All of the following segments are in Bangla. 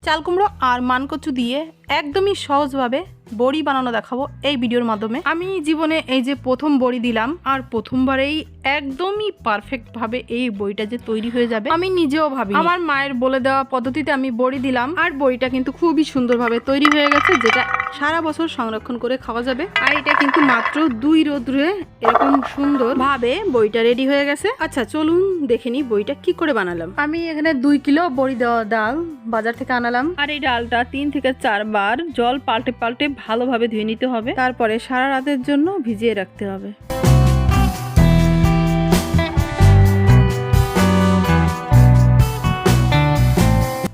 চাল কুমড়ো আর মানকচু দিয়ে একদমই সহজভাবে বড়ি বানানো দেখাবো এই ভিডিওর মাধ্যমে। আমি জীবনে এই যে প্রথম বড়ি দিলাম, আর প্রথমবারেই একদমই পারফেক্ট ভাবে এই বড়িটা যে তৈরি হয়ে যাবে আমি নিজেও ভাবি। আমার মায়ের বলে দেওয়া পদ্ধতিতে আমি বড়ি দিলাম, আর বড়িটা কিন্তু খুবই সুন্দরভাবে তৈরি হয়ে গেছে, যেটা সারা বছর সংরক্ষণ করে খাওয়া যাবে। আর এটা কিন্তু মাত্র 2 রোদ্রে এরকম সুন্দর ভাবে বড়িটা রেডি হয়ে গেছে। আচ্ছা চলুন দেখে নিই বড়িটা কি করে বানালাম। আমি এখানে 2 কিলো বড়ি দেওয়া ডাল বাজার থেকে আনালাম, আর এই ডালটা 3 থেকে 4 বার জল পাল্টে পাল্টে ভালোভাবে ধুয়ে নিতে হবে। তারপরে সারা রাতের জন্য ভিজিয়ে রাখতে হবে।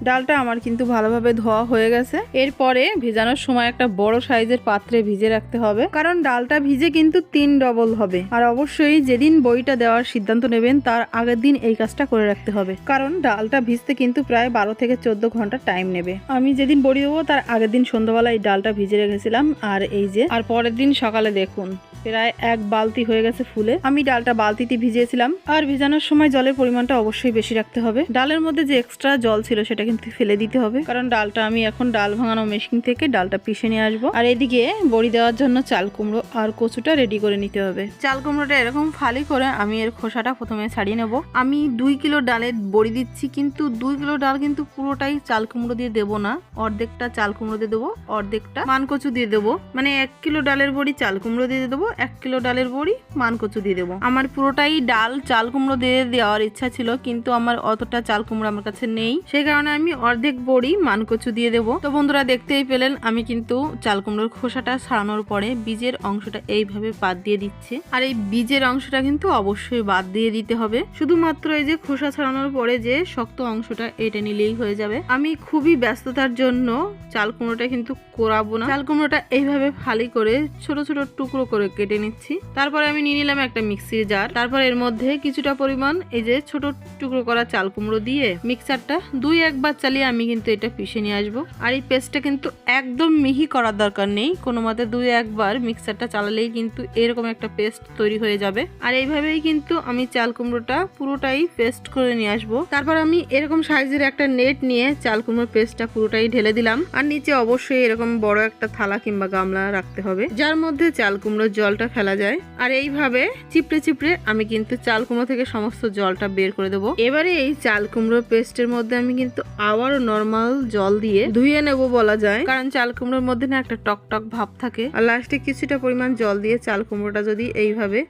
ডালটা আমার কিন্তু ভালোভাবে ধোয়া হয়ে গেছে। এরপরে ভেজানোর সময় একটা বড় সাইজের পাত্রে ভিজে রাখতে হবে, কারণ ডালটা ভিজে কিন্তু 3 ডবল হবে। আর অবশ্যই যেদিন বড়িটা দেওয়ার সিদ্ধান্ত নেবেন তার আগের দিন এই কাজটা করে রাখতে হবে, কারণ ডালটা ভিজতে কিন্তু প্রায় 12 থেকে 14 ঘন্টা টাইম নেবে। আমি যেদিন বড়ি দেবো তার আগের দিন সন্ধ্যাবেলা এই ডালটা ভিজে রেখেছিলাম, আর এই যে আর পরের দিন সকালে দেখুন প্রায় 1 বালতি হয়ে গেছে ফুলে। আমি ডালটা বালতিতে ভিজিয়েছিলাম, আর ভিজানোর সময় জলের পরিমাণটা অবশ্যই বেশি রাখতে হবে। ডালের মধ্যে যে এক্সট্রা জল ছিল সেটা কিন্তু ফেলে দিতে হবে, কারণ ডালটা আমি এখন ডাল ভাঙানো মেশিন থেকে ডালটা পিষে নিয়ে আসবো। আর এদিকে বড়ি দেওয়ার জন্য চাল কুমড়ো আর কচুটা রেডি করে নিতে হবে। চাল কুমড়োটা এরকম ফালি করে আমি এর খোসাটা প্রথমে ছাড়িয়ে নেব। আমি 2 কিলো ডালের বড়ি দিচ্ছি, কিন্তু 2 কিলো ডাল কিন্তু পুরোটাই চাল কুমড়ো দিয়ে দেবো না, অর্ধেকটা চাল কুমড়ো দিয়ে দেবো, অর্ধেকটা মানকচু দিয়ে দেবো। মানে 1 কিলো ডালের বড়ি চাল কুমড়ো দিয়ে দেবো, 1 কিলো ডালের বড়ি মানকচু দিয়ে দেবো। আমার পুরোটাই ডাল চাল কুমড়ো দিয়ে দেওয়ার ইচ্ছা ছিল, কিন্তু আমার অতটা চাল কুমড়ো আমার কাছে নেই, সেই কারণে আমি অর্ধেক বড়ি মানকচু দিয়ে দেবো। তো বন্ধুরা দেখতেই পেলেন আমি কিন্তু চাল কুমড়োর খোসাটা ছাড়ানোর পরে বীজের অংশটা এইভাবে বাদ দিয়ে দিচ্ছি। আর এই বীজের অংশটা কিন্তু অবশ্যই বাদ দিয়ে দিতে হবে, শুধুমাত্র এই যে খোসা ছাড়ানোর পরে যে শক্ত অংশটা এটা নিলেই হয়ে যাবে। আমি খুবই ব্যস্ততার জন্য চাল কুমড়োটা কিন্তু কোরাবো না। চাল কুমড়োটা এইভাবে ফালি করে ছোট ছোট টুকরো করে কেটে নিচ্ছি। তারপরে আমি নিয়ে নিলাম একটা মিক্সির জার, তারপর এর মধ্যে কিছুটা পরিমাণ এই যে ছোট টুকরো করা চাল কুমড়ো দিয়ে মিক্সারটা 2-1 বার চালিয়ে আমি কিন্তু এটা পিষে নিয়ে আসবো। আর এই পেস্টটা কিন্তু একদম মিহি করার দরকার নেই, কোনো মতে 2-1 বার মিক্সারটা চালালেই কিন্তু এরকম একটা পেস্ট তৈরি হয়ে যাবে। আর এইভাবেই কিন্তু আমি চাল কুমড়োটা পুরোটাই পেস্ট করে নিয়ে আসবো। তারপর আমি এরকম সাইজের একটা নেট নিয়ে চাল কুমড়োর পেস্টটা পুরোটাই ঢেলে দিলাম, আর নিচে অবশ্যই এরকম বড় একটা থালা কিংবা গামলা রাখতে হবে যার মধ্যে চাল কুমড়োর জলটা ফেলা যায়। আর এইভাবে চিপড়ে চিপড়ে আমি কিন্তু চাল কুমড়ো থেকে সমস্ত জলটা বের করে দেবো। এবারে এই চাল কুমড়োর পেস্টের মধ্যে আমি কিন্তু আবারও নর্মাল জল দিয়ে ধুয়ে নেব বলা যায়, কারণ চাল কুমড়োর মধ্যে না একটা টক টক ভাব থাকে। আর লাস্টে কিছুটা পরিমাণ জল দিয়ে চাল কুমড়োটা যদি এইভাবে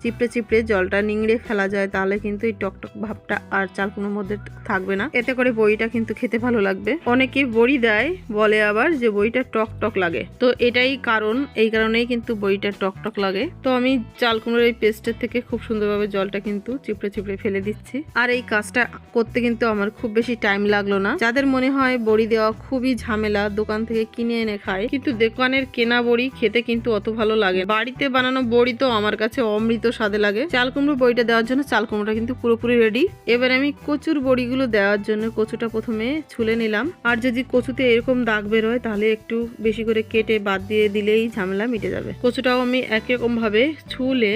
চিপড়ে চিপড়ে জলটা নিংড়ে ফেলা যায়, তাহলে কিন্তু এই টকটক ভাবটা আর চাল কুমড়োর মধ্যে থাকবে না। এতে করে বড়িটা কিন্তু খেতে ভালো লাগবে। অনেকে বড়ি দেয় বলে আবার যে বড়িটা টক টক লাগে, তো এটাই কারণ, এই কারণেই কিন্তু বড়িটা টক টক লাগে। তো আমি চাল কুমড়োর এই পেস্টের থেকে খুব সুন্দরভাবে জলটা কিন্তু চিপড়ে চিপড়ে ফেলে দিচ্ছি। আর এই কাজটা করতে কিন্তু আমার খুব বেশি টাইম লাগলো না। যাদের মনে হয় বড়ি দেওয়া খুবই ঝামেলা, দোকান থেকে কিনে এনে খায়, কিন্তু দোকানের কেনা বড়ি খেতে কিন্তু অত ভালো লাগে। বাড়িতে বানানো বড়ি তো আমার কাছে অমৃত স্বাদে লাগে। চাল কুমড়ো বড়িটা দেওয়ার জন্য চাল কুমড়োটা কিন্তু পুরোপুরি রেডি। এবার আমি কচুর বড়িগুলো দেওয়ার জন্য কচুটা প্রথমে ছুলে নিলাম। আর যদি কচুতে এরকম দাগ বের হয় তাহলে একটু বেশি করে কেটে বাদ দিয়ে দিলেই ঝামেলা মিটে যাবে। কচুটাও আমি একরকম ভাবে ছুলে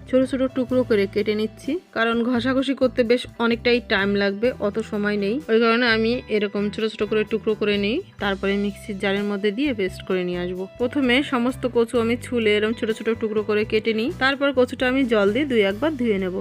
ছোট ছোট টুকরো করে কেটে নিচ্ছি, কারণ ঘষাঘষি করতে বেশ অনেকটাই টাইম লাগবে, অত সময় নেই। ওই কারণে আমি এরকম ছোট ছোট করে টুকরো করে নিই, তারপরে মিক্সির জারের মধ্যে দিয়ে পেস্ট করে নিয়ে আসবো। প্রথমে সমস্ত কচু আমি ছুলে এরকম ছোট ছোট টুকরো করে কেটে নিই, তারপর কচুটা আমি জল দিয়ে 2-1 বার ধুয়ে নেব।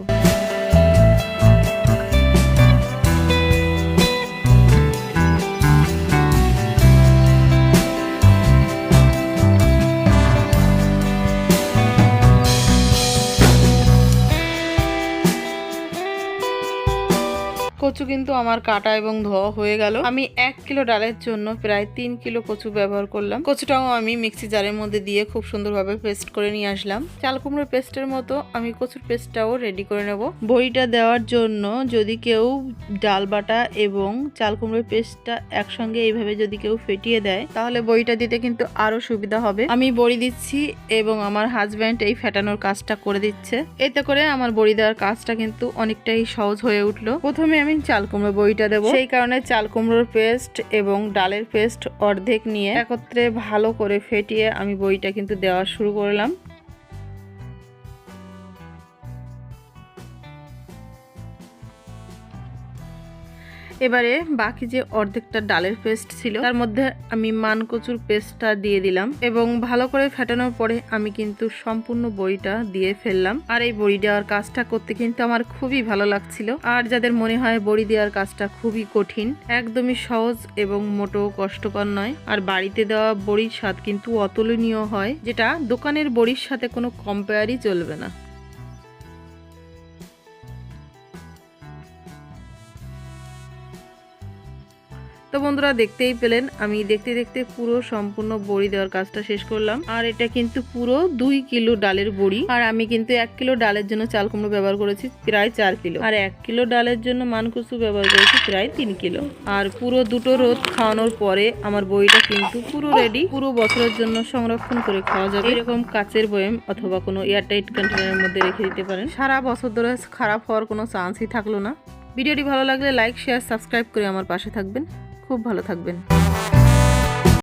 কচু কিন্তু আমার কাটা এবং ধোয়া হয়ে গেল। আমি 1 কিলো ডালের জন্য প্রায় 3 কিলো কচু ব্যবহার করলাম। কচুটাও আমি মিক্সি জারের মধ্যে দিয়ে খুব সুন্দরভাবে পেস্ট করে নিয়ে আসলাম। চাল কুমড়োর পেস্টের মতো আমি কচুর পেস্টটাও রেডি করে নেব। বড়িটা দেওয়ার জন্য যদি কেউ ডাল বাটা এবং চাল কুমড়োর পেস্টটা একসঙ্গে এইভাবে যদি কেউ ফেটিয়ে দেয়, তাহলে বড়িটা দিতে কিন্তু আরো সুবিধা হবে। আমি বড়ি দিচ্ছি এবং আমার হাজব্যান্ড এই ফেটানোর কাজটা করে দিচ্ছে, এতে করে আমার বড়ি দেওয়ার কাজটা কিন্তু অনেকটাই সহজ হয়ে উঠলো। প্রথমে আমি চাল কুমড়ো বড়িটা দেবো, সেই কারণে চাল কুমড়োর পেস্ট এবং ডালের পেস্ট অর্ধেক নিয়ে একত্রে ভালো করে ফেটিয়ে আমি বড়িটা কিন্তু দেওয়া শুরু করলাম। এবারে বাকি যে অর্ধেকটা ডালের পেস্ট ছিল তার মধ্যে আমি মানকচুর পেস্টটা দিয়ে দিলাম এবং ভালো করে ফেটানোর পরে আমি কিন্তু সম্পূর্ণ বড়িটা দিয়ে ফেললাম। আর এই বড়ি দেওয়ার কাজটা করতে কিন্তু আমার খুবই ভালো লাগছিল। আর যাদের মনে হয় বড়ি দেওয়ার কাজটা খুবই কঠিন, একদমই সহজ এবং মোটেও কষ্টকর নয়। আর বাড়িতে দেওয়া বড়ির স্বাদ কিন্তু অতুলনীয় হয়, যেটা দোকানের বড়ির সাথে কোনো কম্পেয়ারই চলবে না। তো বন্ধুরা দেখতেই পেলেন আমি দেখতে দেখতে পুরো সম্পূর্ণ বড়ি দেওয়ার কাজটা শেষ করলাম। আর এটা কিন্তু পুরো 2 কিলো ডালের বড়ি। আর আমি কিন্তু 1 কিলো ডালের জন্য চাল কুমড়ো ব্যবহার করেছি প্রায় 4 কিলো, আর 1 কিলো ডালের জন্য মানকচু ব্যবহার করেছি প্রায় 3 কিলো। আর পুরো দুটো রোদ খাওয়ানোর পরে আমার বড়িটা কিন্তু পুরো রেডি, পুরো বছরের জন্য সংরক্ষণ করে খাওয়া যাবে। এরকম কাচের বয়াম অথবা কোনো এয়ারটাইট কন্টেনারের মধ্যে রেখে দিতে পারেন। সারা বছর ধরে খারাপ হওয়ার কোনো চান্সই থাকলো না। ভিডিওটি ভালো লাগলে লাইক, শেয়ার, সাবস্ক্রাইব করে আমার পাশে থাকবেন। খুব ভালো থাকবেন।